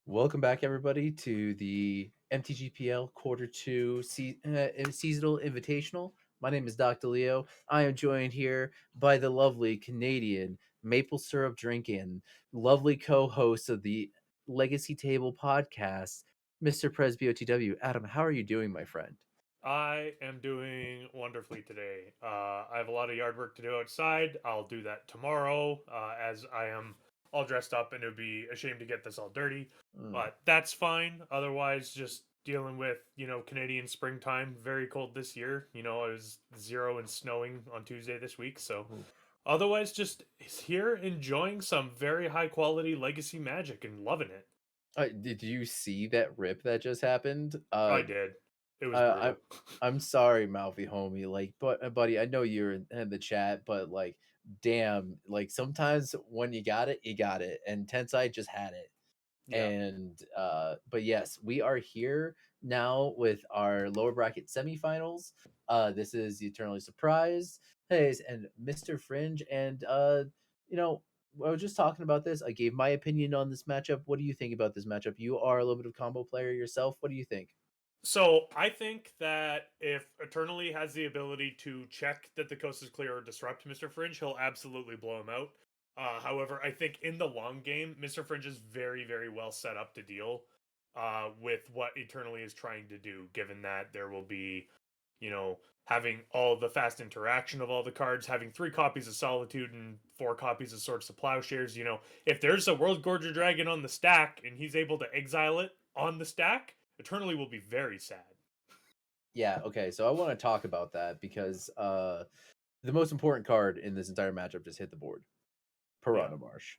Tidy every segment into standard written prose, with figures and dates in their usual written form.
Welcome back, everybody, to the MTGPL Quarter 2 Seasonal Invitational. My name is Dr. Leo. I am joined here by the lovely Canadian maple syrup drinking, lovely co host of the Legacy Table podcast, Mr. Presby OTW. Adam, how are you doing, my friend? I am doing wonderfully today. I have a lot of yard work to do outside. I'll do that tomorrow, as I am all dressed up, and it would be a shame to get this all dirty. Mm. But that's fine. Otherwise, just dealing with Canadian springtime. Very cold this year. It was 0 and snowing on Tuesday this week. So otherwise, just here enjoying some very high quality legacy Magic and loving it. Did you see that rip that just happened? I did. It was I brutal. I'm sorry, Mouthy homie. Like, but buddy, I know you're in the chat, but like, damn, like sometimes when you got it, you got it, and Tensai just had it. Yeah. And but yes, we are here now with our lower bracket semifinals. This is the Eternally Surprised, Hayes and Mr. Fringe, and you know. I was just talking about this. I gave my opinion on this matchup. What do you think about this matchup? You are a little bit of combo player yourself. What do you think? So I think that if Eternally has the ability to check that the coast is clear or disrupt Mr. Fringe, he'll absolutely blow him out. However, I think in the long game, Mr. Fringe is very, very well set up to deal with what Eternally is trying to do, given that there will be, having all the fast interaction of all the cards, having 3 copies of Solitude and 4 copies of Swords to Plowshares. If there's a Worldgorger Dragon on the stack and he's able to exile it on the stack, Eternally will be very sad. Yeah, okay. So I want to talk about that because the most important card in this entire matchup just hit the board. Yeah, Piranha Marsh.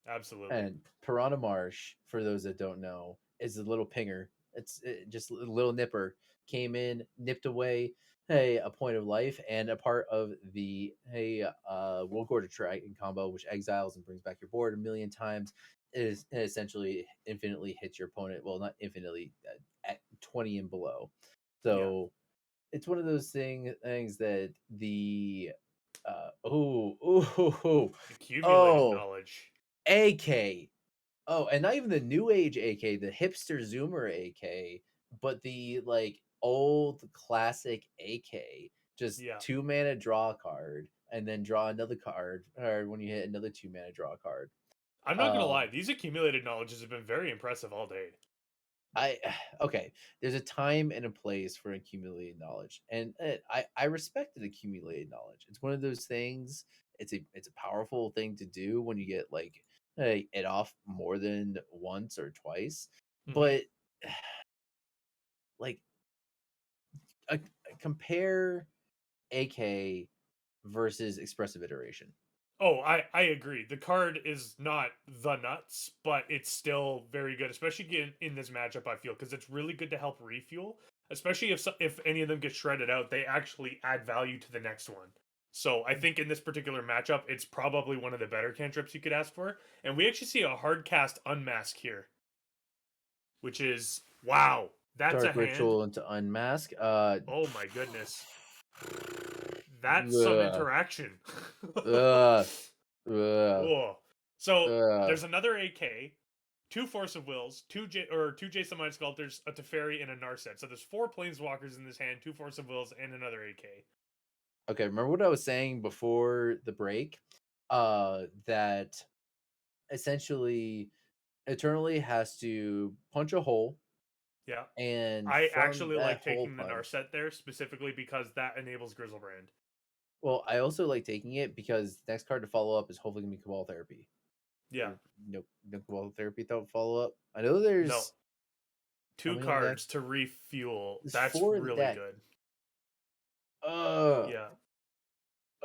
absolutely. And Piranha Marsh, for those that don't know, is a little pinger. Just a little nipper. Came in, nipped away, hey, a point of life, and a part of the Worldgorger Dragon combo, which exiles and brings back your board a million times. Is essentially infinitely hits your opponent. Well, not infinitely, at 20 and below. Yeah. So it's one of those things that the oh Accumulated oh knowledge. AK. Oh, and not even the new age AK, the hipster zoomer AK, but the like old classic AK. Just Yeah. 2 mana draw a card and then draw another card, or when you hit another 2 mana draw a card. I'm not gonna Um lie, these accumulated knowledges have been very impressive all day. I okay. There's a time and a place for accumulated knowledge, and I respected accumulated knowledge. It's one of those things. It's a powerful thing to do when you get like it off more than once or twice. Hmm. But like uh, compare AK versus expressive iteration. Oh, I agree. The card is not the nuts, but it's still very good, especially in this matchup. I feel because it's really good to help refuel, especially if any of them get shredded out, they actually add value to the next one. So I think in this particular matchup, it's probably one of the better cantrips you could ask for, and we actually see a hard cast unmask here, which is wow. That's a Dark hand. ritual into unmask. Oh my goodness, that's some Ugh, interaction. ugh, ugh, Oh, so ugh. there's another AK, 2 Force of Wills, two Jason Mind Sculptors, a Teferi, and a Narset. So there's 4 Planeswalkers in this hand, 2 Force of Wills, and another AK. Okay, remember what I was saying before the break? That essentially Eternally has to punch a hole, Yeah. and I from actually that like hole taking the punch. Narset there specifically because that enables Grizzlebrand. Well, I also like taking it because the next card to follow up is hopefully gonna be Cabal Therapy. Yeah. Or no Cabal Therapy don't follow up. I know No. there's how Two many in deck? cards to refuel. There's That's 4 in really deck. good. Ugh. Yeah.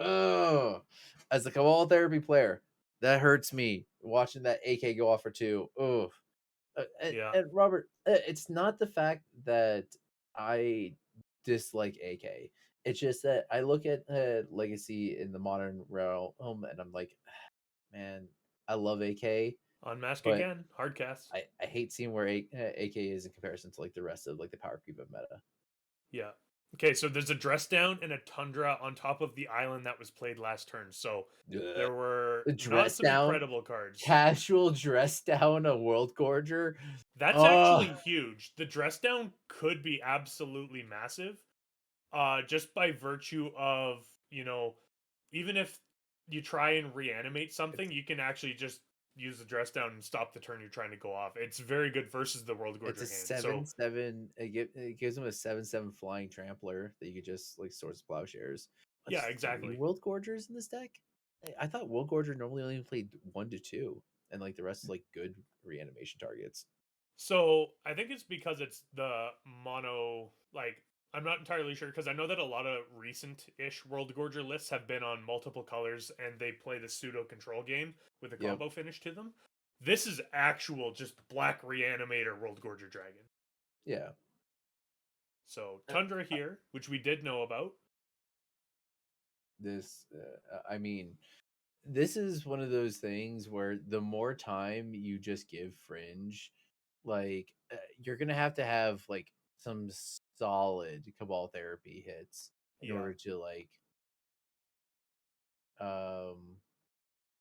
Ugh. As a Cabal Therapy player, that hurts me watching that AK go off for 2. Ugh. Yeah. And Robert, it's not the fact that I dislike AK. It's just that I look at Legacy in the modern realm and I'm like, man, I love AK, Unmask but again. Hard cast. I hate seeing where AK is in comparison to like the rest of like the power creep of meta. Yeah. Okay, so there's a dress down and a tundra on top of the island that was played last turn. So Ugh. there were The not dress some down, incredible cards. casual dress down, a Worldgorger. That's Oh, actually huge. The dress down could be absolutely massive. Just by virtue of, even if you try and reanimate it's something, you can actually just use the dress down and stop the turn you're trying to go off. It's very good versus the World it's a Gorger hand. So 7/7. It gives him a 7/7 flying trampler that you could just like Swords of Plowshares. But yeah, three exactly. Worldgorgers in this deck? I thought Worldgorger normally only played 1 to 2, and like the rest is like good reanimation targets. So I think it's because it's the mono. Like, I'm not entirely sure because I know that a lot of recent-ish World Gorger lists have been on multiple colors and they play the pseudo control game with a Yep. combo finish to them. This is actual just black reanimator World Gorger Dragon. Yeah. So Uh, Tundra uh, here, which we did know about. I mean, this is one of those things where the more time you just give Fringe, like you're gonna have like some solid Cabal therapy hits in Yeah, order to um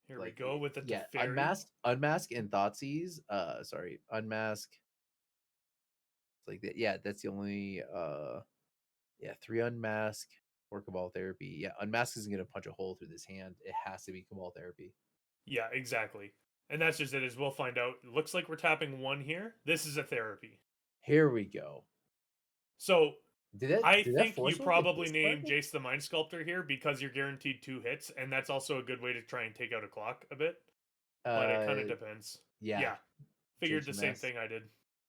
here we go with the yeah, Teferi. unmask and Thoughtseize. Sorry, unmask. It's like that. Yeah, that's the only yeah, 3 unmask or Cabal therapy. Yeah, unmask isn't gonna punch a hole through this hand. It has to be Cabal therapy. Yeah, exactly. And that's just it, as we'll find out. Looks like we're tapping one here. This is a therapy. Here we go. So I Did that think you force one get probably name discarded? Jace the Mind Sculptor here because you're guaranteed 2 hits, and that's also a good way to try and take out a clock a bit. But it kind of Uh, depends. yeah, Yeah, figured change the the same mess. thing I did.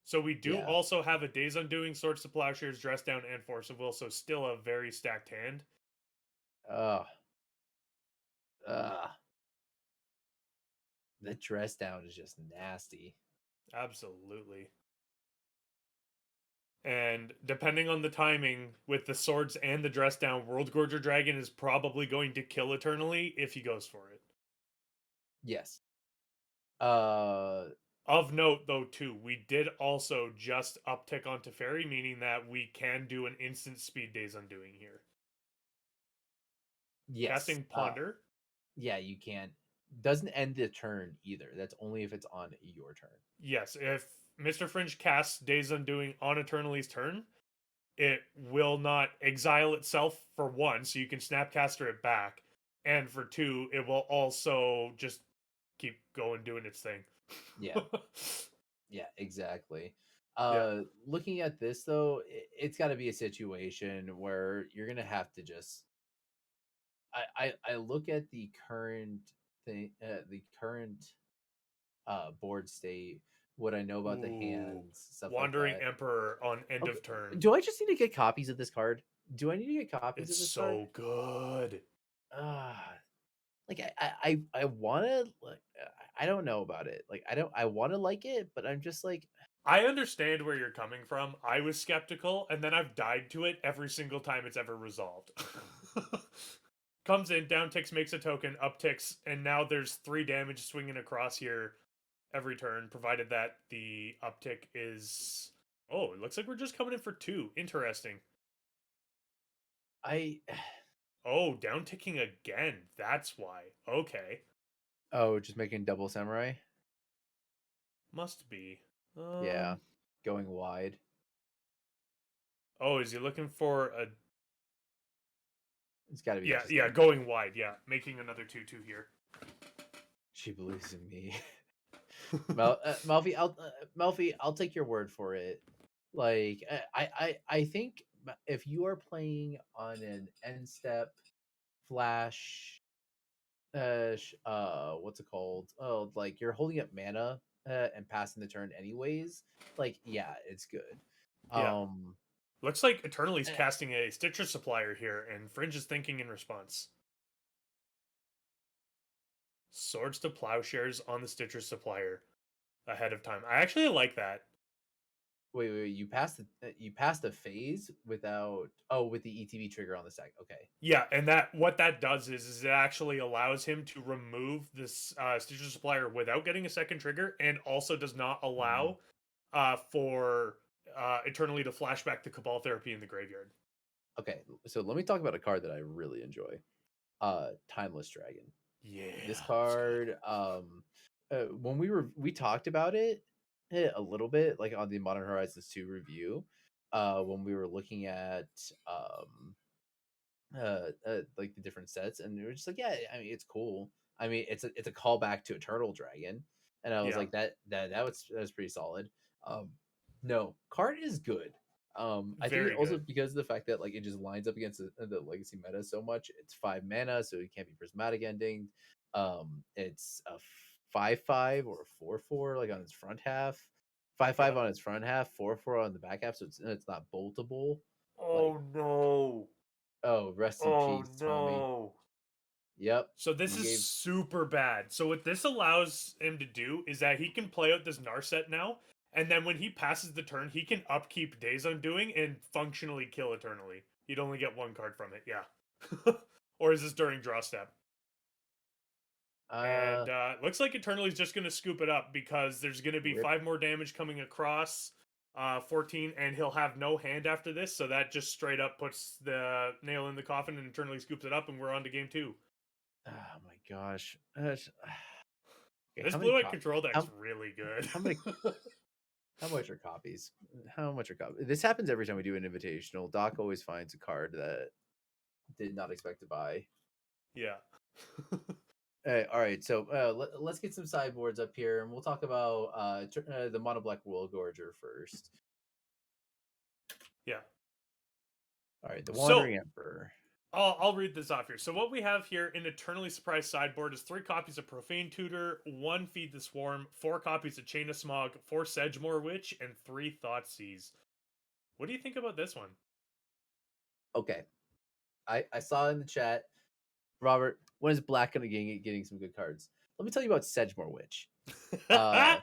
So we do Yeah. also have a Days Undoing, Swords to Plowshares, Dress Down, and Force of Will, so still a very stacked hand. Ugh. Ugh. The dress down is just nasty. Absolutely. And depending on the timing with the swords and the dress down, Worldgorger Dragon is probably going to kill eternally if he goes for it. Yes. Uh, Of note, though, too, we did also just uptick onto Fairy, meaning that we can do an instant speed Days Undoing here. yes. Casting Ponder. Yeah, you can't. Doesn't end the turn either. That's only if it's on your turn. Yes, if Mr. Fringe casts Days Undoing on Eternally's turn, it will not exile itself for one, so you can Snapcaster it back. And for two, it will also just keep going doing its thing. Yeah. Yeah, exactly. Yeah. Looking at this though, it's got to be a situation where you're gonna have to just. I look at the current thing, the current board state, what I know about the Ooh. hands, stuff like Wandering that. Emperor on end Okay, of turn. do I just need to get copies of this card? Do I need to get copies It's of this card? so good. Ah, like I want to. Like, I don't know about it. Like I don't. I want to like it, but I'm just like, I understand where you're coming from. I was skeptical, and then I've died to it every single time it's ever resolved. Comes in, down ticks, makes a token, up ticks, and now there's 3 damage swinging across here every turn, provided that the uptick is. Oh, it looks like we're just coming in for 2. Interesting. I. Oh, down ticking again. That's why. Okay. Oh, just making double samurai. Must be. Yeah, going wide. Oh, is he looking for a. It's got to be Yeah, just yeah, going. going wide. Yeah, making another 2/2 here. She believes in me. Malfi, I'll take your word for it. Like I think if you are playing on an end step flash, what's it called? Oh, like you're holding up mana and passing the turn anyways. Like, yeah, it's good. Yeah. Um, Looks like Eternally's eh, casting a Stitcher supplier here, and Fringe is thinking in response. Swords to Plowshares on the Stitcher supplier ahead of time. I actually like that. wait, you passed the phase without with the ETB trigger on the stack. Okay, Yeah, and that what that does is it actually allows him to remove this Stitcher supplier without getting a second trigger, and also does not hmm, allow for Eternally to flashback the Cabal therapy in the graveyard. Okay, so let me talk about a card that I really enjoy. Timeless Dragon. This Yeah, it's good. card, when we talked about it a little bit, like on the Modern Horizons 2 review, when we were looking at um like the different sets, and we were just like, yeah, I mean, it's cool. I mean, it's a callback to Eternal Dragon, and I was Yeah, like, that was pretty solid. Um, no, card is good. I think it very also good. because of the fact that like it just lines up against the legacy meta so much. It's 5 mana, so it can't be prismatic ending. It's a 5/5 or a 4/4, like on its front half. 5/5 Yeah. on its front half, 4/4 on the back half, so it's not boltable. Like, Oh no. oh, rest in Oh peace, homie. no. Yep. So this You is gave super bad. So what this allows him to do is that he can play out this Narset now, and then when he passes the turn, he can upkeep Days Undoing and functionally kill Eternally. You'd only get one card from it, yeah. Or is this during draw step? uh And looks like Eternaly's just going to scoop it up because there's going to be rip 5 more damage coming across 14, and he'll have no hand after this. So that just straight up puts the nail in the coffin and Eternally scoops it up, and we're on to game 2. oh my gosh. Okay, This how many blue-white control deck's how really good. how many how much are copies? How much are copies? This happens every time we do an invitational. Doc always finds a card that did not expect to buy. Yeah. All right, so let's get some sideboards up here, and we'll talk about the mono black Worldgorger first. Yeah. All right, the So Wandering Emperor. I'll read this off here. So what we have here in Eternally Surprised sideboard is 3 copies of Profane Tutor, 1 Feed the Swarm, 4 copies of Chain of Smog, 4 Sedgemoor Witch, and 3 Thoughtseize. What do you think about this one? Okay, I saw in the chat, Robert. When is Black gonna getting some good cards? Let me tell you about Sedgemoor Witch. Uh,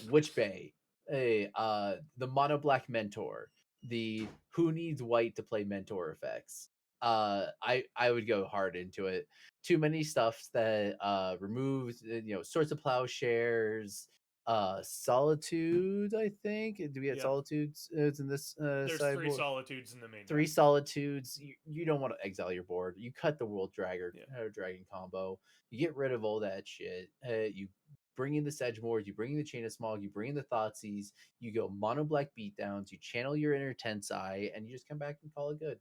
Witch Bay, the mono black mentor, the who needs white to play mentor effects. I would go hard into it. Too many stuffs that removes Swords of Plowshares, Solitude. I think do we have Yep. Solitudes? It's in this There's 3 sideboard. Solitudes in the main Three deck. Solitudes. You don't want to exile your board. You cut the World Dragger Yeah. Dragon combo. You get rid of all that shit. You bring in the Sedgemoors. You bring in the Chain of Smog. You bring in the Thoughtseize. You go mono black beatdowns. You channel your inner Tensai, and you just come back and call it good.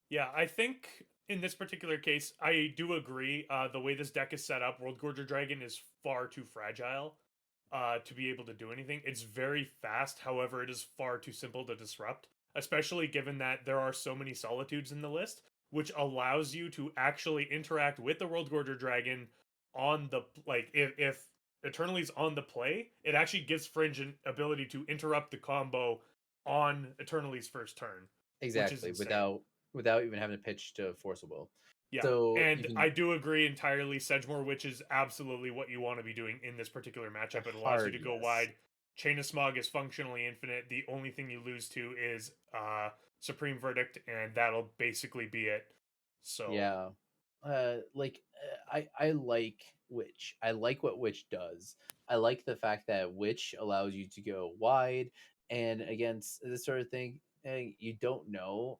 Yeah, I think in this particular case, I do agree. The way this deck is set up, Worldgorger Dragon is far too fragile to be able to do anything. It's very fast, however, it is far too simple to disrupt, especially given that there are so many Solitudes in the list, which allows you to actually interact with the Worldgorger Dragon on the like if Eternaly's on the play, it actually gives Fringe an ability to interrupt the combo on Eternaly's first turn, which is Exactly, insane. without even having to pitch to force a will. Yeah, So you and can I do agree entirely. Sedgemoor Witch is absolutely what you want to be doing in this particular matchup. It allows you hard to go yes. wide. Chain of Smog is functionally infinite. The only thing you lose to is Supreme Verdict, and that'll basically be it. So Yeah. I like Witch. I like what Witch does. I like the fact that Witch allows you to go wide, and against this sort of thing, you don't know.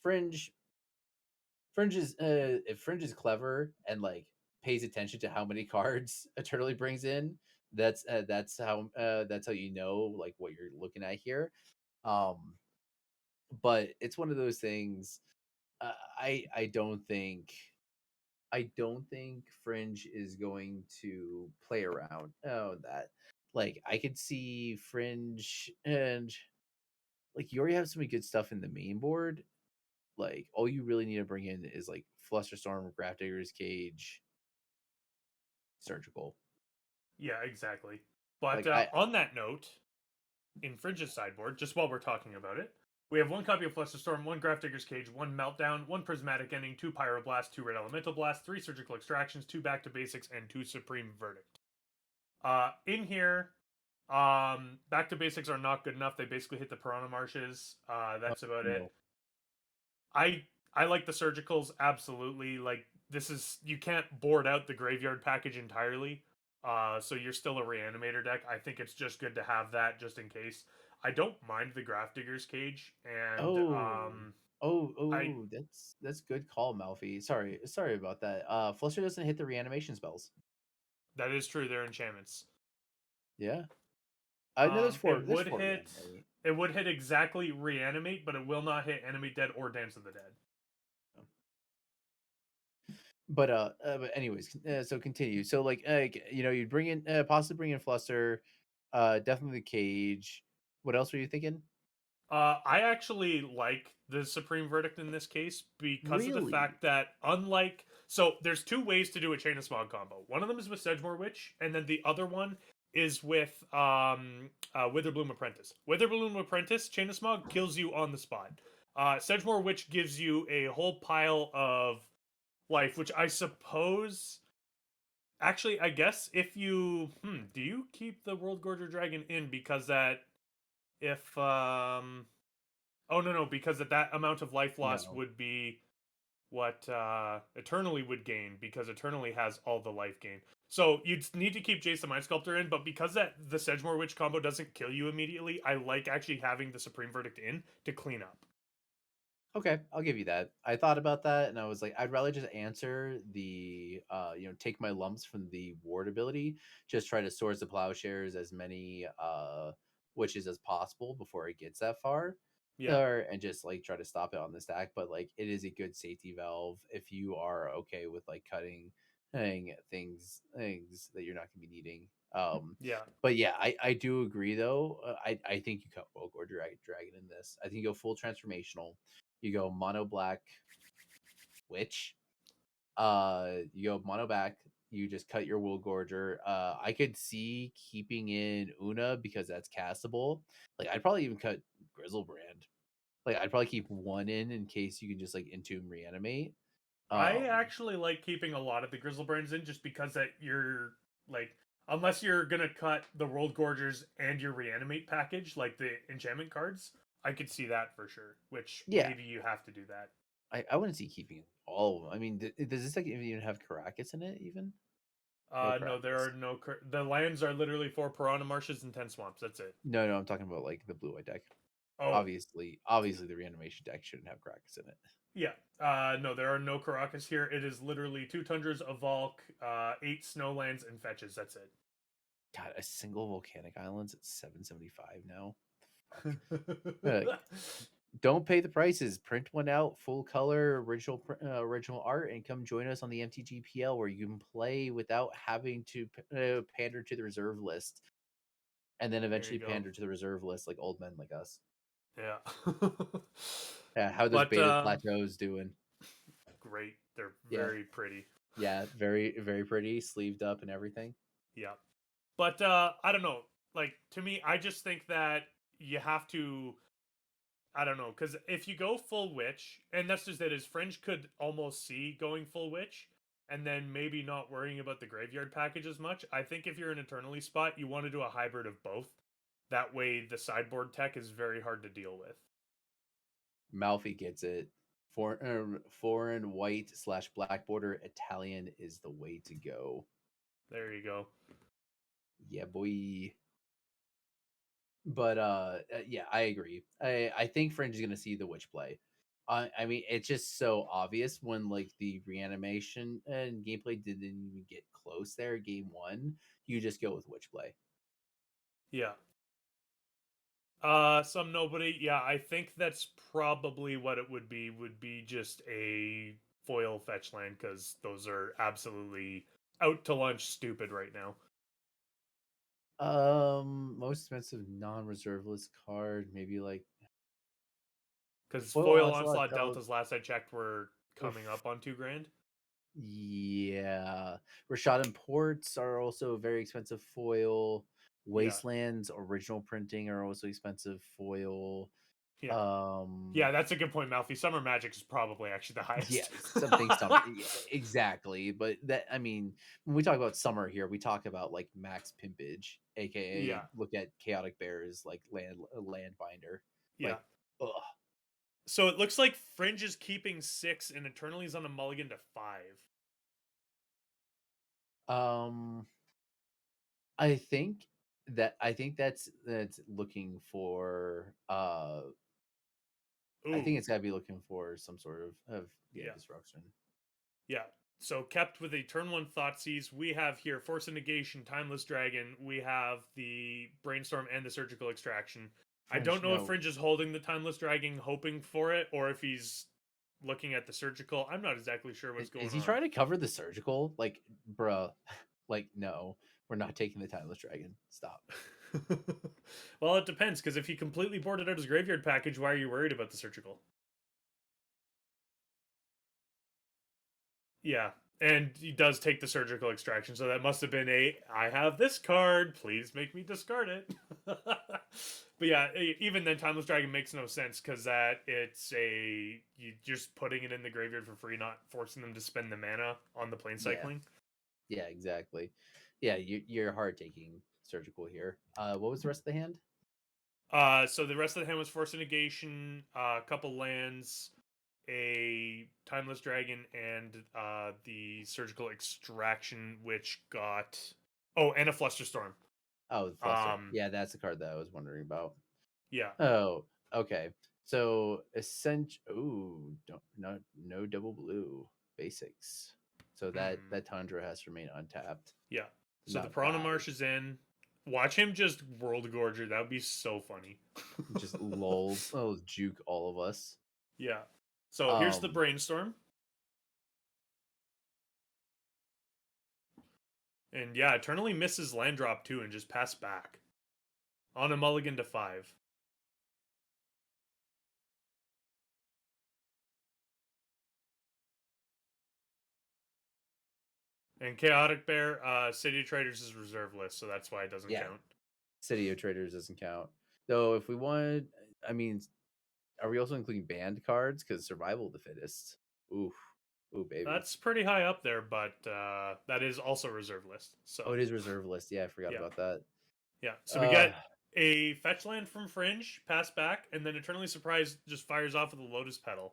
Fringe Fringe is if Fringe is clever and like pays attention to how many cards Eternally brings in, that's how you know like what you're looking at here. Um, but it's one of those things. I don't think Fringe is going to play around. Oh, that like I could see Fringe and like you already have so many good stuff in the main board. Like all you really need to bring in is like Flusterstorm, Grafdigger's Cage, Surgical. yeah, exactly. But Like I on that note, in Fringe's sideboard, just while we're talking about it, we have 1 copy of Flusterstorm, 1 Grafdigger's Cage, 1 Meltdown, 1 Prismatic Ending, 2 Pyroblast, 2 Red Elemental Blast, 3 Surgical Extractions, 2 Back to Basics, and 2 Supreme Verdict. In here, Back to Basics are not good enough. They basically hit the Piranha Marshes. That's about it. no. I I like the Surgicals absolutely. Like this is you can't board out the Graveyard package entirely. So you're still a Reanimator deck. I think it's just good to have that just in case. I don't mind the Grafdigger's cage, and Oh. I That's good call, Malfi. Sorry about that. Fluster doesn't hit the reanimation spells. that is true. They're enchantments. Yeah. I know It there's would four hit. reanimate. It would hit exactly reanimate, but it will not hit enemy dead or dance of the dead. But anyways, so continue. So like you'd bring in possibly bring in Fluster, definitely the cage. What else were you thinking? I actually like the Supreme Verdict in this case because of the Really? fact that there's two ways to do a Chain of Smog combo. One of them is with Sedgemoor Witch, and then the other one is with Witherbloom Apprentice. Witherbloom Apprentice Chain of Smog kills you on the spot. Sedgemoor Witch gives you a whole pile of life, which I suppose. Actually, I guess if you do you keep the Worldgorger Dragon in because that if Oh no, because that amount of life loss No. would be what Eternally would gain because Eternally has all the life gain. So you'd need to keep Jace the Mind Sculptor in, but because that the Sedgemoor Witch combo doesn't kill you immediately, I like actually having the Supreme Verdict in to clean up. Okay, I'll give you that. I thought about that and I was like, I'd rather just answer the take my lumps from the ward ability, just try to source the plowshares as many witches as possible before it gets that far. Yeah, Or and just like try to stop it on the stack. But like it is a good safety valve if you are okay with like cutting things that you're not gonna be needing. yeah. But yeah, I do agree though. I think you cut Woke or Dragon in this. I think you go full transformational. You go mono black witch. You go mono back. You just cut your Worldgorger. I could see keeping in Una because that's castable. Like I'd probably even cut Grizzlebrand. Like I'd probably keep one in case you can just like Entomb reanimate. I Um, actually like keeping a lot of the Grizzlebrands in just because that you're like unless you're gonna cut the World Gorgers and your reanimate package, like the enchantment cards, I could see that for sure. Which yeah, maybe you have to do that. I wouldn't see keeping all of them. I mean, does this like even have Caracas in it? Even no No, there Caracas. are no. The lands are literally 4 piranha marshes and 10 swamps. That's it. No, I'm talking about like the blue white deck. Oh, Obviously, the reanimation deck shouldn't have Caracas in it. yeah. No, there are no Caracas here. It is literally 2 tundras, a Valk, 8 snowlands, and fetches. That's it. God, a single volcanic islands at 775 now. Fuck. Like, don't pay the prices. Print one out, full color, original art, and come join us on the MTGPL where you can play without having to pander to the reserve list, and then There you eventually go. pander to the reserve list like old men like us. Yeah. Yeah, how are those but beta plateaus doing? great. They're Yeah, very pretty. yeah, very pretty, sleeved up and everything. Yeah. But I don't know. Like to me, I just think that you have to I don't know, because if you go full witch, and that's just it, is Fringe could almost see going full witch, and then maybe not worrying about the graveyard package as much. I think if you're an Eternally spot, you want to do a hybrid of both. That way, the sideboard tech is very hard to deal with. Malfi gets it. Foreign white slash black border Italian is the way to go. There you go. Yeah, boy. But yeah, I agree. I think Fringe is gonna see the witch play. I mean, it's just so obvious when like the reanimation and gameplay didn't even get close there. Game one, you just go with witch play. Yeah. Some nobody. Yeah, I think that's probably what it would be. Would be just a foil fetch land because those are absolutely out to lunch stupid right now. Most expensive non-reserve list card, maybe like Because foil foil onslaught onslaught delta. deltas last I checked were coming Oof. up on 2 grand. Yeah, Rashad Imports are also a very expensive foil. Yeah, Wastelands original printing are also expensive foil. yeah, Um, yeah. That's a good point, Malfi. Summer Magic is probably actually the yeah, highest. something summer. Yeah, exactly. But that I mean, when we talk about summer here, we talk about like max pimpage, aka Yeah, look at chaotic bears like land binder. yeah. Like, ugh. So it looks like Fringe is keeping 6 and Eternity's on a mulligan to 5. Um, I think. That I think that's looking for. I think Ooh, it's got to be looking for some sort of yeah, yeah, disruption. yeah. So kept with a turn one Thoughtseize, we have here Force of Negation, Timeless Dragon. We have the Brainstorm and the Surgical Extraction. I don't French, know if no. Fringe is holding the Timeless Dragon, hoping for it, or if he's looking at the Surgical. I'm not exactly sure what's Is going he on. trying to cover the surgical? Like, bruh, like no, we're not taking the timeless dragon. Stop. Well, it depends, because if he completely boarded out his graveyard package, why are you worried about the Surgical? Yeah, and he does take the Surgical Extraction, so that must have been I have this card, please make me discard it. But yeah, even then, Timeless Dragon makes no sense, because that it's you just putting it in the graveyard for free, not forcing them to spend the mana on the plane Yeah, cycling. yeah, exactly. Yeah, you're hard taking surgical here. What was the rest of the hand? So the rest of the hand was Force of Negation, a couple lands, a Timeless Dragon, and the Surgical Extraction, which got and a Flusterstorm. Oh, the fluster. Um, Yeah, that's the card that I was wondering about. yeah. Oh, okay. So essential. Ooh, don't no double blue basics. So Hmm. that Tundra has to remain untapped, Yeah. So the not Piranha die. Marsh is in. Watch him just Worldgorger. That would be so funny. Just lols. Oh, juke all of us. Yeah. So here's the Um, Brainstorm. And yeah, Eternally misses land drop too and just pass back. On a mulligan to 5. And Chaotic Bear, City of Traders is reserve list, so that's why it doesn't yeah, count. City of Traders doesn't count. Though, if we wanted, I mean, are we also including banned cards? Because Survival of the Fittest. Ooh, ooh, baby. That's pretty high up there, but that is also reserve list. Oh, So it is reserve list. Yeah, I forgot yeah, about that. yeah. So we Uh, get a fetch land from Fringe, pass back, and then Eternally Surprised just fires off with a Lotus Petal.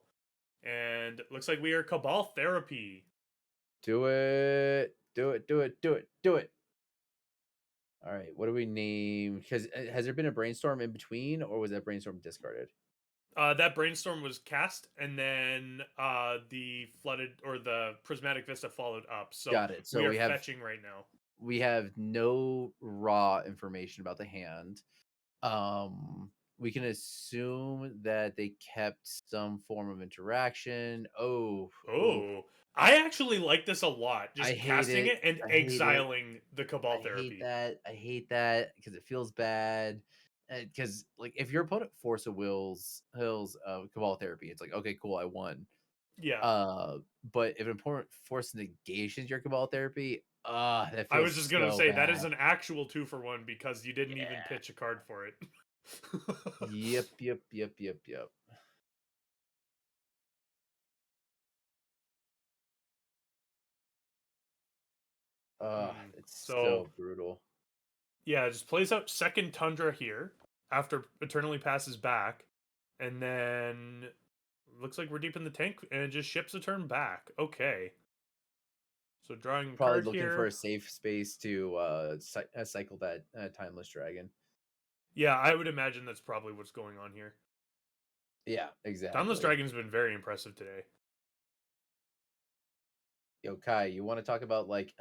And it looks like we are Cabal Therapy. do it, do it, do it, do it, do it. All right, what do we name? Because has there been a brainstorm in between, or was that brainstorm discarded? That Brainstorm was cast, and then the Flooded or the Prismatic Vista followed up. So Got it. we So are fetching right now. we have no raw information about the hand. We can assume that they kept some form of interaction. Oh, oh, Oh, I actually like this a lot. I Just hate casting it. it and I hate it. exiling the Cabal I hate Therapy. that. I hate that because it feels bad. Because like if your opponent force of hills cabal therapy, it's like okay, cool, I won. Yeah, Uh, but if an opponent force negations your cabal therapy, that I feels was just gonna so say that is bad. an actual 2-for-1 because you didn't even Yeah. pitch a card for it. Yep. Yep. Yep. Yep. Yep. It's So so brutal. yeah, it just plays out second Tundra here after Eternally passes back, and then looks like we're deep in the tank and it just ships a turn back. Okay, so drawing a Probably card looking for a here. safe space to cycle that timeless dragon. Yeah, I would imagine that's probably what's going on here. Yeah, Timeless exactly. Dragon's been very impressive today. Yo, Kai, you want to talk about like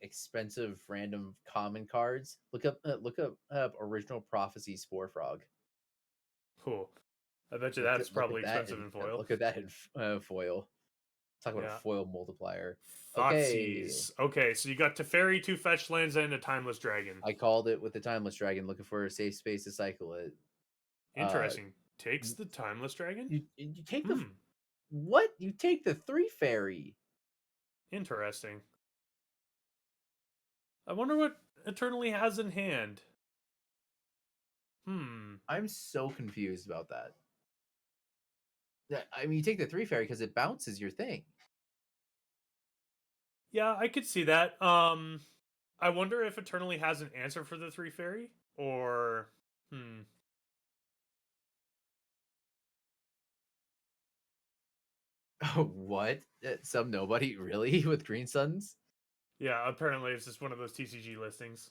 expensive random common cards? Look up original prophecy spore frog. Cool. I bet you that's Look probably at that expensive and in foil. look at that in foil. Talk about a Yeah. foil multiplier. Okay, Thoughtseize. Okay, so you got Teferi, 2 fetch lands, and a Timeless Dragon. I called it with the timeless dragon. Looking for a safe space to cycle it. Uh, Interesting. Takes the Timeless Dragon? you take the Hmm. what? You take the 3 fairy. Interesting. I wonder what Eternally has in hand. Hmm. I'm so confused about that. I mean, you take the 3 fairy because it bounces your thing. Yeah, I could see that. I wonder if Eternally has an answer for the 3 fairy, or hmm. What? Some nobody really with green suns? Yeah, apparently it's just one of those TCG listings.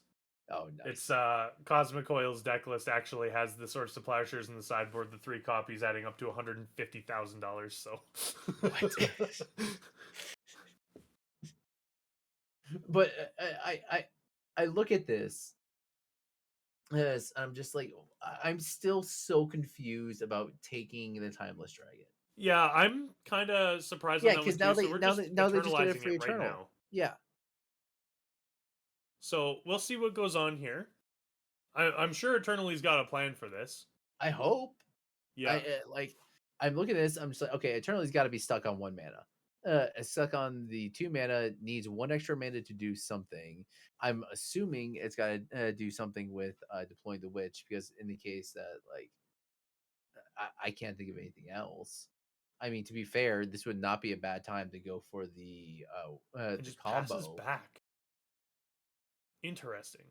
Oh, It's nice. Cosmic Coil's deck list actually has the Source of Plowshares in the sideboard, the 3 copies adding up to $150,000. So, What? But I look at this as I'm just like I'm still so confused about taking the Timeless Dragon. yeah, I'm kind of surprised on Yeah, that one because too. So we're just now they just get it eternalizing free it right eternal. now. Yeah, So we'll see what goes on here. I'm sure Eternally's got a plan for this. I hope. I Yeah, like. I'm looking at this. I'm just like, okay, Eternally's got to be stuck on 1 mana. Stuck on the 2 mana, needs 1 extra mana to do something. I'm assuming it's got to do something with deploying the witch, because in the case that like I can't think of anything else. I mean, to be fair, this would not be a bad time to go for and the just passes combo. back. Interesting.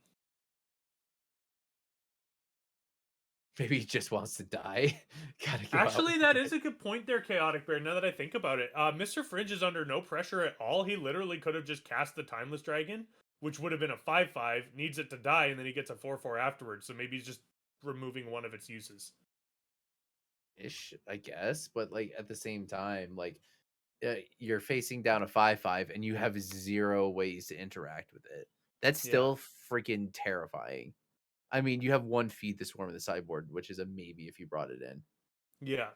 Maybe he just wants to die. Gotta go out Actually, with that is it. a good point there, Chaotic Bear. Now that I think about it, Mr. Fringe is under no pressure at all. He literally could have just cast the Timeless Dragon, which would have been a 5/5, needs it to die, and then he gets a 4/4 afterwards. So maybe he's just removing one of its uses. Ish, I guess, but like at the same time, like you're facing down a 5/5 and you have 0 ways to interact with it. That's Yeah. still freaking terrifying. I mean, you have one Feed the Swarm in the sideboard, which is a maybe if you brought it in. Yeah.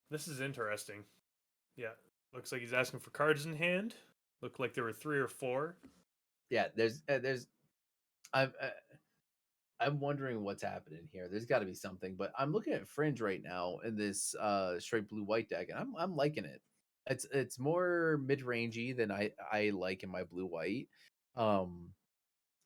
This is interesting. Yeah. Looks like he's asking for cards in hand. Looked like there were 3 or 4. Yeah, there's I'm I'm wondering what's happening here. There's got to be something, but I'm looking at Fringe right now in this straight blue white deck, and I'm liking it. It's more mid rangey than I like in my blue white. Um,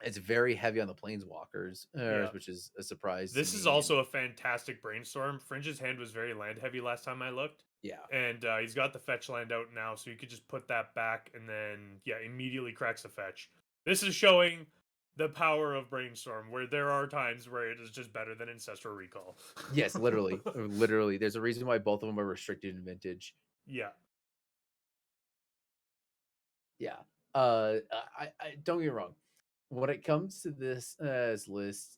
it's very heavy on the planeswalkers, Yeah. which is a surprise to This is me. And also a fantastic brainstorm. Fringe's hand was very land heavy last time I looked. yeah, And he's got the fetch land out now, so you could just put that back and then, yeah, immediately cracks the fetch. This is showing the power of brainstorm, where there are times where it is just better than Ancestral Recall. yes, literally, literally. There's a reason why both of them are restricted in vintage. Yeah. Yeah. I don't get me wrong. When it comes to this list,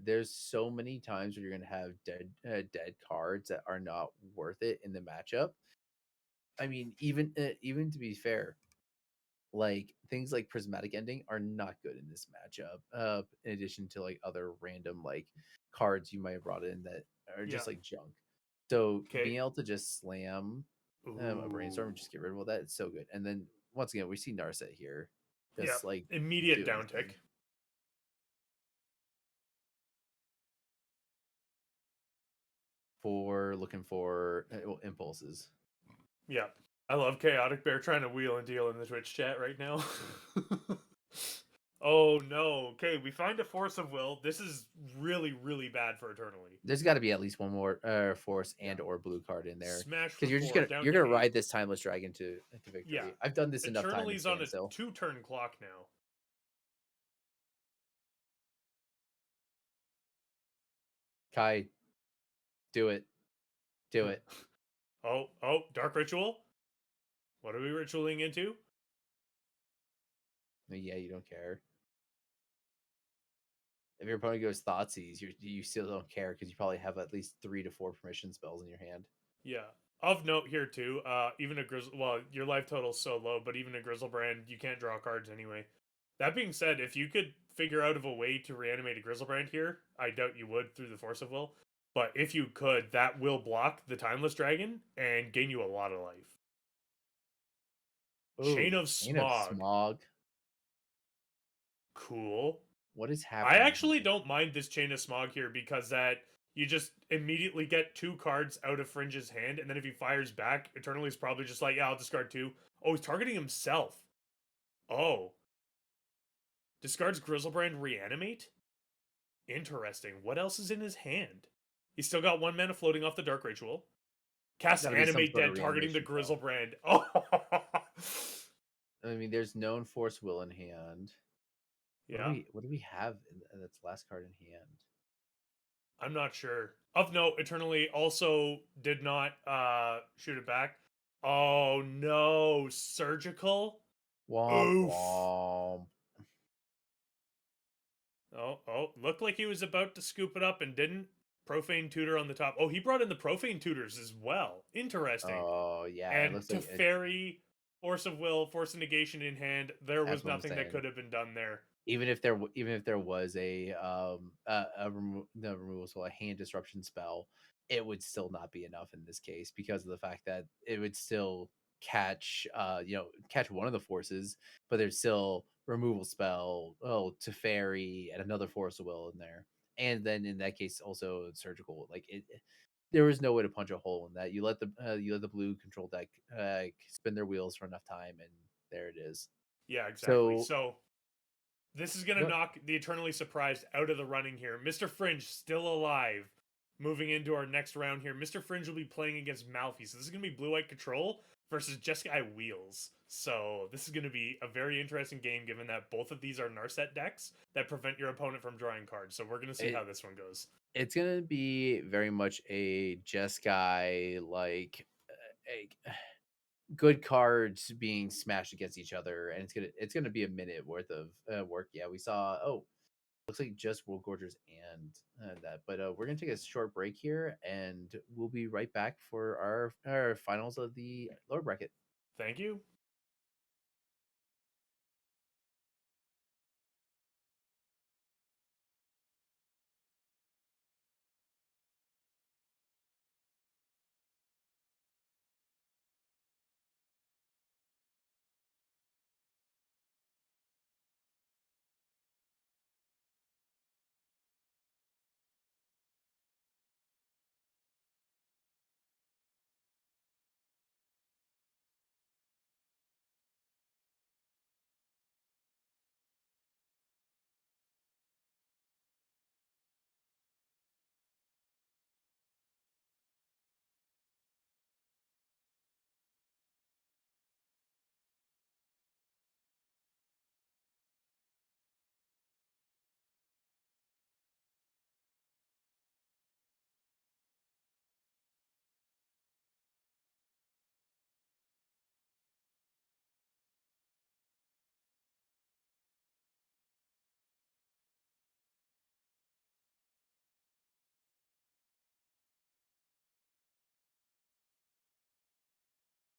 there's so many times where you're gonna have dead cards that are not worth it in the matchup. I mean, even to be fair, like things like Prismatic Ending are not good in this matchup. In addition to like other random like cards you might have brought in that are Yeah. just like junk. So Okay. being able to just slam a brainstorm Ooh. and just get rid of all that, it's so good. And then once again, we see Narset here, Yeah. just like Immediate doing his thing downtick. for looking for impulses. Yeah. I love Chaotic Bear trying to wheel and deal in the Twitch chat right now. Oh no. Okay, we find a Force of Will. This is really, really bad for Eternally. There's got to be at least one more force Yeah. and or blue card in there, Smash because for 4, down you're to gonna 8. ride this Timeless Dragon to Yeah. victory. I've done this enough time in Eternaly's on a standstill. 2-turn clock now. Kai, do it, do it. Oh, Dark Ritual? What are we ritualing into? Yeah, you don't care. If your opponent goes Thoughtseize, you still don't care because you probably have at least 3 to 4 permission spells in your hand. Yeah. Of note here too, even a Grizzle, well, your life total's so low, but even a Grizzlebrand, you can't draw cards anyway. That being said, if you could figure out of a way to reanimate a Grizzlebrand here, I doubt you would through the Force of Will, but if you could, that will block the Timeless Dragon and gain you a lot of life. Chain Ooh, of Chain of Smog. Smog. Cool. What is I happening actually here? don't mind this Chain of Smog here because that you just immediately get 2 cards out of Fringe's hand, and then if he fires back, Eternaly's probably just like, yeah, I'll discard 2. Oh, he's targeting himself. Oh. Discards Grizzlebrand Reanimate? Interesting. What else is in his hand? He's still got 1 mana floating off the Dark Ritual. Cast Got to be some Animate sort of Dead, targeting the reanimation spell. Grizzlebrand. Oh! I mean, there's known Force Will in hand. Yeah. What do we have in that's last card in hand? I'm not sure. Of note, Eternally also did not shoot it back. Oh no, surgical. Womp Oof. womp. Oh, looked like he was about to scoop it up and didn't. Profane Tutor on the top. Oh, he brought in the Profane Tutors as well. Interesting. Oh yeah, it And looks like Teferi, Force of Will, Force of Negation in hand. There that's was what I'm nothing that saying. could have been done there. Even if there was the removal spell, a hand disruption spell, it would still not be enough in this case because of the fact that it would still catch catch one of the forces, but there's still removal spell, to fairy and another force of will in there. And then in that case also surgical. There was no way to punch a hole in that. You let the blue control deck spin their wheels for enough time, and there it is. Yeah, exactly. So So this is going to go knock the Eternally Surprised out of the running here. Mr. Fringe still alive. Moving into our next round here, Mr. Fringe will be playing against Malfi. So this is going to be Blue White Control versus Jeskai Wheels. So this is going to be a very interesting game given that both of these are Narset decks that prevent your opponent from drawing cards. So we're going to see how it, this one goes. it's gonna be very much a Jess guy a good cards being smashed against each other, and it's gonna be a minute worth of work. Yeah, we saw. Oh, looks like just Worldgorgers and that. But we're gonna take a short break here, and we'll be right back for our finals of the lower bracket. Thank you.